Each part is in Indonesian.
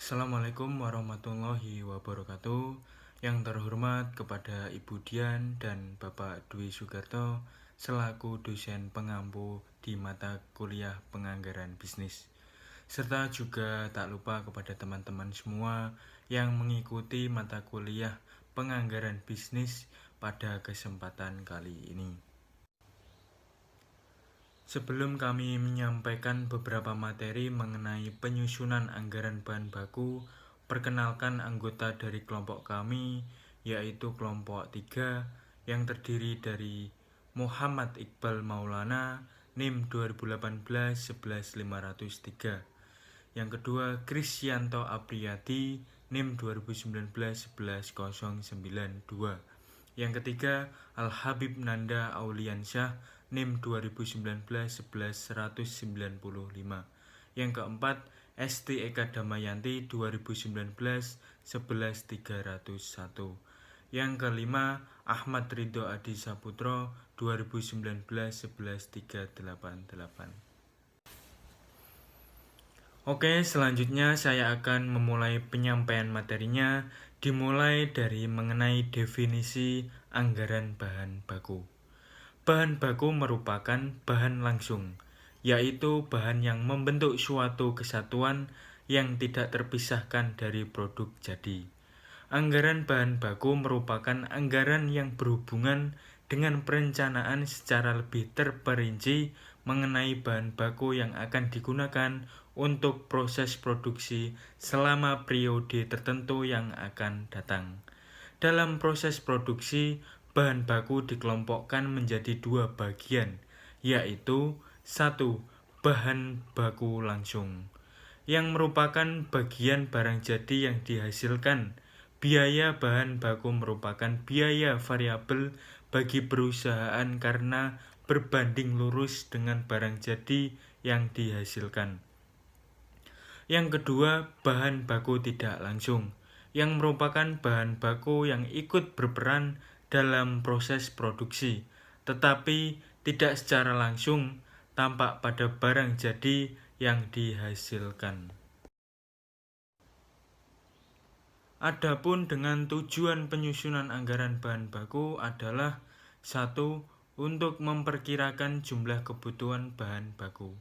Assalamualaikum warahmatullahi wabarakatuh. Yang terhormat kepada Ibu Dian dan Bapak Dwi Sugarto selaku dosen pengampu di mata kuliah penganggaran bisnis. Serta juga tak lupa kepada teman-teman semua yang mengikuti mata kuliah penganggaran bisnis pada kesempatan kali ini. Sebelum kami menyampaikan beberapa materi mengenai penyusunan anggaran bahan baku, perkenalkan anggota dari kelompok kami, yaitu kelompok 3, yang terdiri dari Muhammad Iqbal Maulana, NIM 2018-11503. Yang kedua, Krisyanto Apriyadi, NIM 2019-11092. Yang ketiga, Al-Habib Nanda Auliansyah, NIM 2019-11195. Yang keempat, Esti Eka Damayanti 2019-11301. Yang kelima, Ahmad Ridho Adi Saputro 2019-11388. Oke, selanjutnya saya akan memulai penyampaian materinya, dimulai dari mengenai definisi anggaran bahan baku. Bahan baku merupakan bahan langsung, yaitu bahan yang membentuk suatu kesatuan yang tidak terpisahkan dari produk jadi. Anggaran bahan baku merupakan anggaran yang berhubungan dengan perencanaan secara lebih terperinci mengenai bahan baku yang akan digunakan untuk proses produksi selama periode tertentu yang akan datang. Dalam proses produksi, bahan baku dikelompokkan menjadi dua bagian, yaitu 1. Bahan baku langsung, yang merupakan bagian barang jadi yang dihasilkan. Biaya bahan baku merupakan biaya variabel bagi perusahaan karena berbanding lurus dengan barang jadi yang dihasilkan. Yang kedua, bahan baku tidak langsung, yang merupakan bahan baku yang ikut berperan dalam proses produksi, tetapi tidak secara langsung tampak pada barang jadi yang dihasilkan. Adapun dengan tujuan penyusunan anggaran bahan baku adalah 1. Untuk memperkirakan jumlah kebutuhan bahan baku.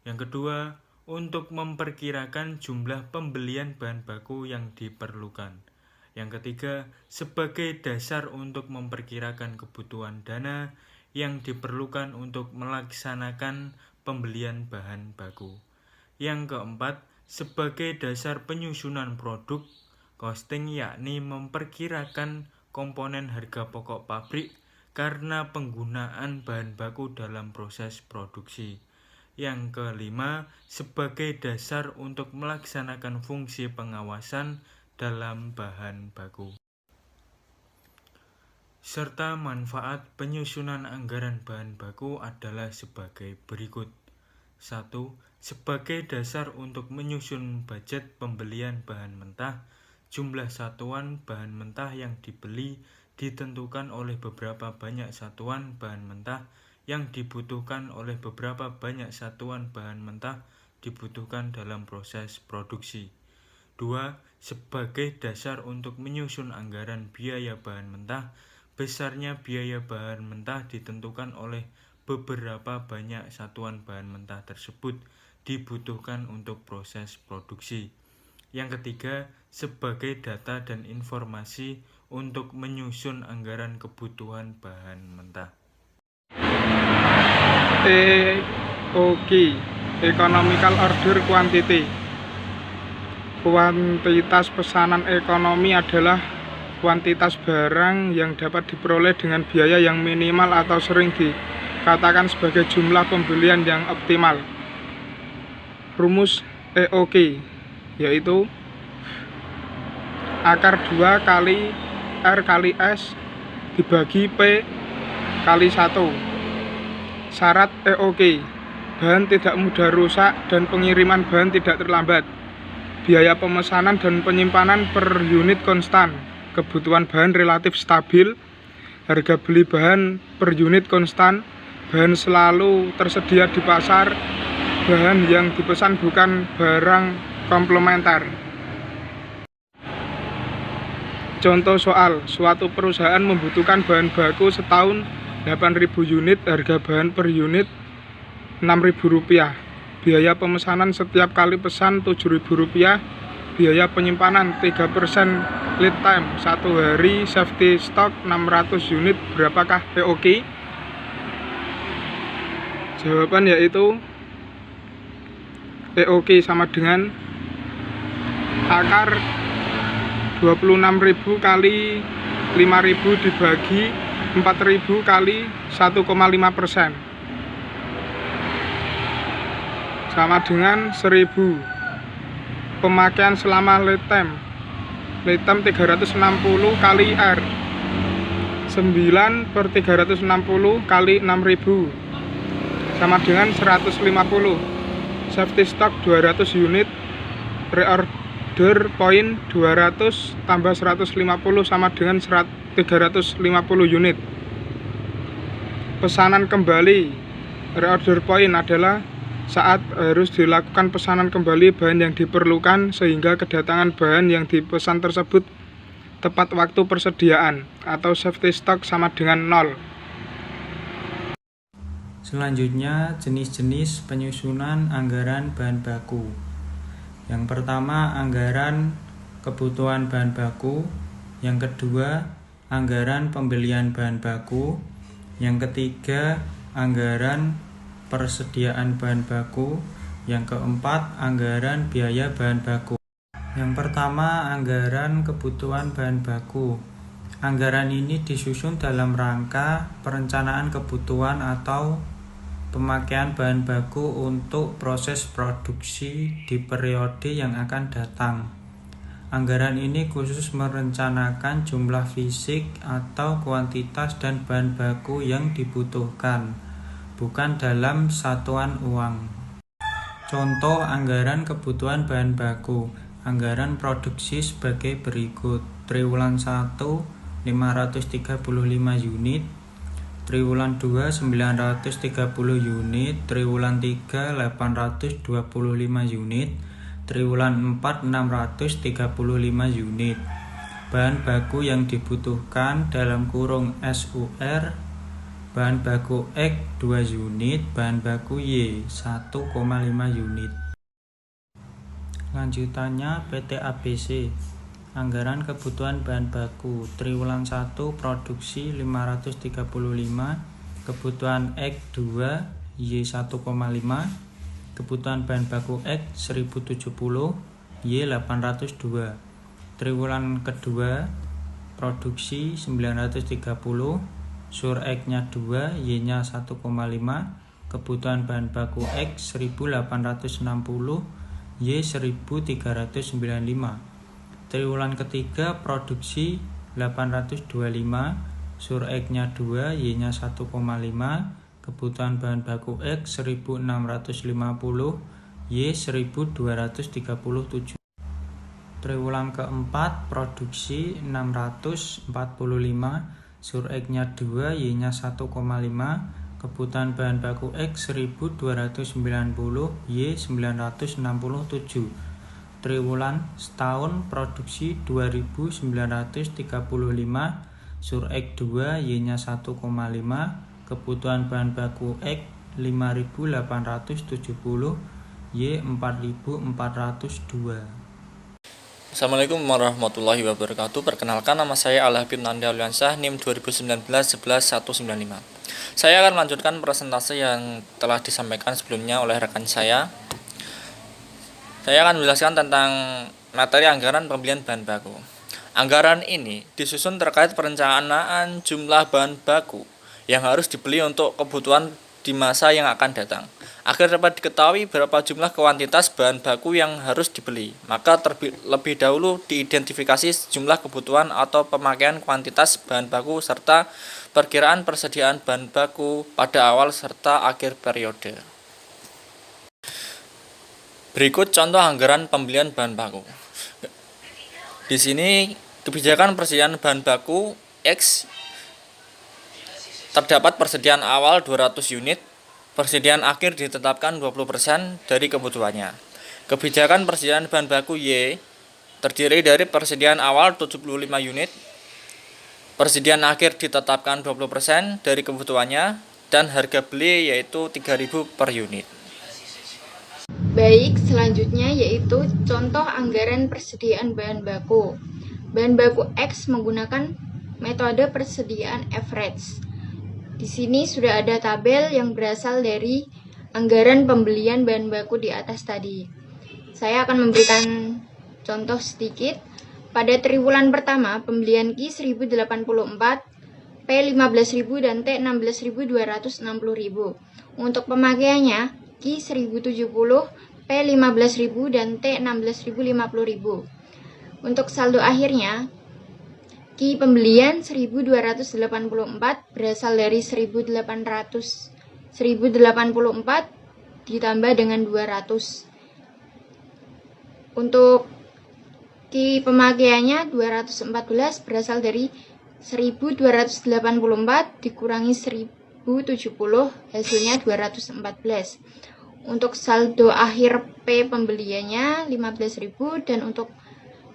Yang kedua, untuk memperkirakan jumlah pembelian bahan baku yang diperlukan. Yang ketiga, sebagai dasar untuk memperkirakan kebutuhan dana yang diperlukan untuk melaksanakan pembelian bahan baku. Yang keempat, sebagai dasar penyusunan produk, costing, yakni memperkirakan komponen harga pokok pabrik karena penggunaan bahan baku dalam proses produksi. Yang kelima, sebagai dasar untuk melaksanakan fungsi pengawasan dalam bahan baku. Serta manfaat penyusunan anggaran bahan baku adalah sebagai berikut. 1. Sebagai dasar untuk menyusun budget pembelian bahan mentah, jumlah satuan bahan mentah yang dibeli ditentukan oleh beberapa banyak satuan bahan mentah yang dibutuhkan oleh beberapa banyak satuan bahan mentah dibutuhkan dalam proses produksi. 2. Sebagai dasar untuk menyusun anggaran biaya bahan mentah, besarnya biaya bahan mentah ditentukan oleh beberapa banyak satuan bahan mentah tersebut dibutuhkan untuk proses produksi. Yang ketiga, sebagai data dan informasi untuk menyusun anggaran kebutuhan bahan mentah. EOQ, Economical Order Quantity. Kuantitas pesanan ekonomi adalah kuantitas barang yang dapat diperoleh dengan biaya yang minimal atau sering dikatakan sebagai jumlah pembelian yang optimal. Rumus EOQ yaitu akar 2 kali R kali S dibagi P kali 1. Syarat EOQ: bahan tidak mudah rusak dan pengiriman bahan tidak terlambat. Biaya pemesanan dan penyimpanan per unit konstan. Kebutuhan bahan relatif stabil. Harga beli bahan per unit konstan. Bahan selalu tersedia di pasar. Bahan yang dipesan bukan barang komplementer. Contoh soal, suatu perusahaan membutuhkan bahan baku setahun 8.000 unit, harga bahan per unit Rp6.000. Biaya pemesanan setiap kali pesan Rp7.000. Biaya penyimpanan 3% lead time 1 hari, safety stock 600 unit. Berapakah POK? Jawaban yaitu POK sama dengan akar 26.000 kali 5.000 dibagi 4.000 kali 1,5%, sama dengan 1.000. Pemakaian selama lead time 360 kali R, 9 per 360 kali 6.000, sama dengan 150. Safety stock 200 unit, reorder point 200 tambah 150 sama dengan 350 unit. Pesanan kembali, reorder point adalah saat harus dilakukan pesanan kembali bahan yang diperlukan sehingga kedatangan bahan yang dipesan tersebut tepat waktu persediaan, atau safety stock sama dengan 0. Selanjutnya, jenis-jenis penyusunan anggaran bahan baku. Yang pertama, anggaran kebutuhan bahan baku. Yang kedua, anggaran pembelian bahan baku. Yang ketiga, anggaran persediaan bahan baku. Yang keempat, anggaran biaya bahan baku. Yang pertama, anggaran kebutuhan bahan baku. Anggaran ini disusun dalam rangka perencanaan kebutuhan atau pemakaian bahan baku untuk proses produksi di periode yang akan datang. Anggaran ini khusus merencanakan jumlah fisik atau kuantitas dan bahan baku yang dibutuhkan, bukan dalam satuan uang. Contoh anggaran kebutuhan bahan baku. Anggaran produksi sebagai berikut. Triwulan 1 535 unit, triwulan 2 930 unit, triwulan 3 825 unit, triwulan 4 635 unit. Bahan baku yang dibutuhkan dalam kurung SUR, bahan baku X 2 unit, bahan baku Y 1,5 unit. Lanjutannya PT ABC. Anggaran kebutuhan bahan baku. Triwulan 1 produksi 535, kebutuhan X 2 Y 1,5, kebutuhan bahan baku X 1070, Y 802. Triwulan kedua produksi 930, sur X-nya 2, Y-nya 1,5, kebutuhan bahan baku X 1860, Y 1395. Triwulan ketiga produksi 825, sur X-nya 2, Y-nya 1,5, kebutuhan bahan baku X 1650, Y 1237. Triwulan keempat produksi 645, sur X-nya 2, Y-nya 1,5, kebutuhan bahan baku X 1290, Y 967. Triwulan setahun produksi 2935, sur X 2, Y-nya 1,5, kebutuhan bahan baku X 5870, Y 4402. Assalamualaikum warahmatullahi wabarakatuh. Perkenalkan, nama saya Al-Habib Nanda Aliansah, NIM 2019-111-195. Saya akan melanjutkan presentasi yang telah disampaikan sebelumnya oleh rekan saya. Saya akan menjelaskan tentang materi anggaran pembelian bahan baku. Anggaran ini disusun terkait perencanaan jumlah bahan baku yang harus dibeli untuk kebutuhan di masa yang akan datang. Agar dapat diketahui berapa jumlah kuantitas bahan baku yang harus dibeli, maka terlebih dahulu diidentifikasi jumlah kebutuhan atau pemakaian kuantitas bahan baku serta perkiraan persediaan bahan baku pada awal serta akhir periode. Berikut contoh anggaran pembelian bahan baku. Di sini kebijakan persediaan bahan baku X terdapat persediaan awal 200 unit. Persediaan akhir ditetapkan 20% dari kebutuhannya. Kebijakan persediaan bahan baku Y terdiri dari persediaan awal 75 unit, persediaan akhir ditetapkan 20% dari kebutuhannya, dan harga beli yaitu 3.000 per unit. Baik, selanjutnya yaitu contoh anggaran persediaan bahan baku. Bahan baku X menggunakan metode persediaan average. Di sini sudah ada tabel yang berasal dari anggaran pembelian bahan baku di atas tadi. Saya akan memberikan contoh sedikit. Pada triwulan pertama, pembelian Ki 1084, P 15.000 dan T 16.260.000. Untuk pemakaiannya, Ki 1070, P 15.000 dan T 16.050.000. Untuk saldo akhirnya, Ki pembelian 1284 berasal dari 1084 ditambah dengan 200. Untuk Ki pemakaiannya 214 berasal dari 1284 dikurangi 1070 hasilnya 214. Untuk saldo akhir P pembeliannya 15.000 dan untuk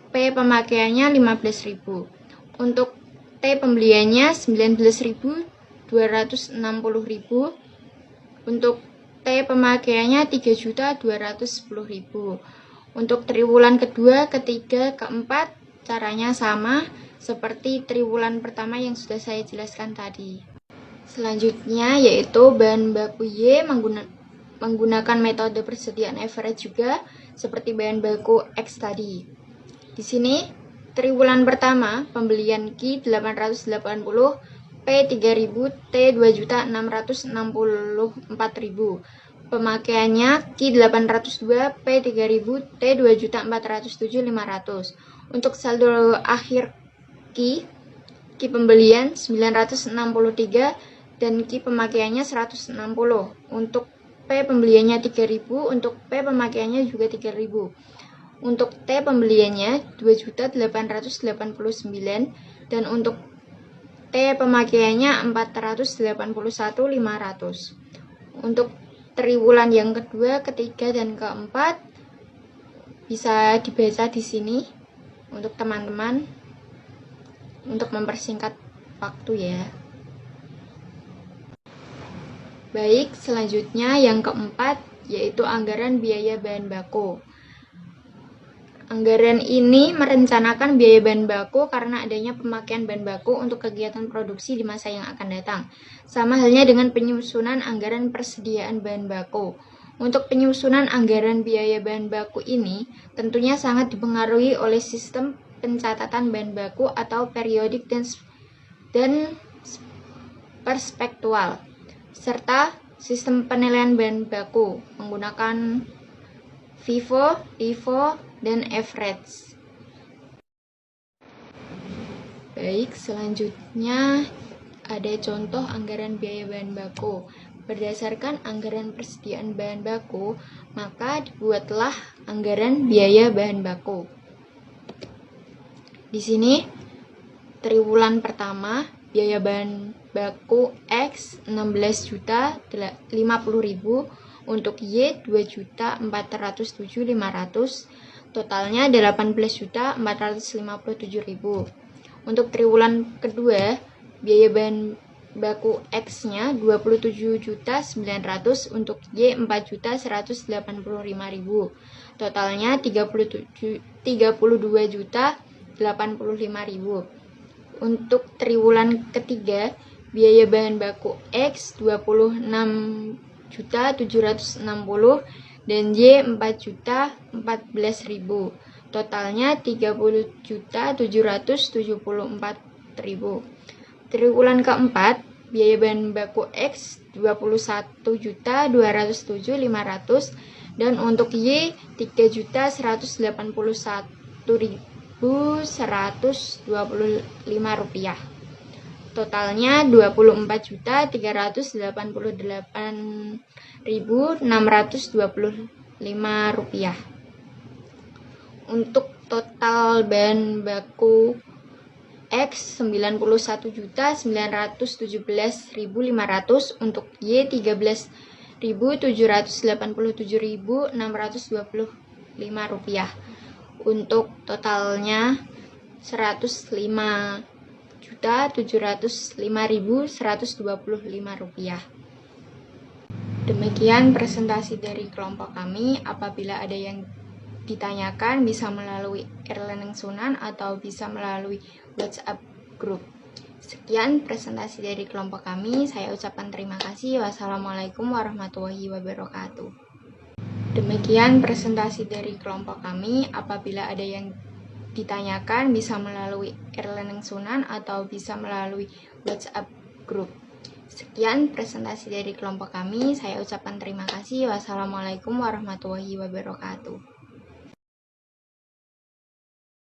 P pemakaiannya 15.000. Untuk T pembeliannya 19.260.000. Untuk T pemakaiannya 3.210.000. Untuk triwulan kedua, ketiga, keempat, caranya sama seperti triwulan pertama yang sudah saya jelaskan tadi. Selanjutnya yaitu bahan baku Y menggunakan metode persediaan average juga seperti bahan baku X tadi. Di sini triwulan pertama pembelian Ki 880, P 3000, T 2.664.000. Pemakaiannya Ki 802, P 3000, T 2.407.500. Untuk saldo akhir Ki pembelian 963 dan Ki pemakaiannya 160. Untuk P pembeliannya 3000, untuk P pemakaiannya juga 3000. Untuk T pembeliannya 2.889 dan untuk T pemakaiannya 481.500. Untuk triwulan yang kedua, ketiga, dan keempat bisa dibaca di sini untuk teman-teman untuk mempersingkat waktu ya. Baik, selanjutnya yang keempat yaitu anggaran biaya bahan baku. Anggaran ini merencanakan biaya bahan baku karena adanya pemakaian bahan baku untuk kegiatan produksi di masa yang akan datang. Sama halnya dengan penyusunan anggaran persediaan bahan baku. Untuk penyusunan anggaran biaya bahan baku ini tentunya sangat dipengaruhi oleh sistem pencatatan bahan baku atau periodik dan perspektual, serta sistem penilaian bahan baku menggunakan FIFO, LIFO, dan average. Baik, selanjutnya ada contoh anggaran biaya bahan baku. Berdasarkan anggaran persediaan bahan baku, maka dibuatlah anggaran biaya bahan baku. Di sini, triwulan pertama, biaya bahan baku X 16.050.000, untuk Y 2.407.500, totalnya 18.457.000. Untuk triwulan kedua, biaya bahan baku X-nya 27.900.000, untuk Y 4.185.000. Totalnya 32.085.000. Untuk triwulan ketiga, biaya bahan baku X 26.760.000 dan Y 4.014.000. Totalnya 30.774.000. Triwulan keempat, biaya bahan baku X 21.207.500 dan untuk Y 3.181.125 rupiah. Totalnya 24.388.625 rupiah. Untuk total bahan baku X 91.917.500, untuk Y 13.787.625 rupiah. untuk totalnya Rp105.705.125. Demikian presentasi dari kelompok kami. Apabila ada yang ditanyakan bisa melalui e-learning Sunan atau bisa melalui WhatsApp group. Sekian presentasi dari kelompok kami. Saya ucapkan terima kasih. Wassalamualaikum warahmatullahi wabarakatuh. Demikian presentasi dari kelompok kami. Apabila ada yang ditanyakan bisa melalui e-learning Sunan atau bisa melalui WhatsApp group. Sekian presentasi dari kelompok kami. Saya ucapkan terima kasih. Wassalamualaikum warahmatullahi wabarakatuh.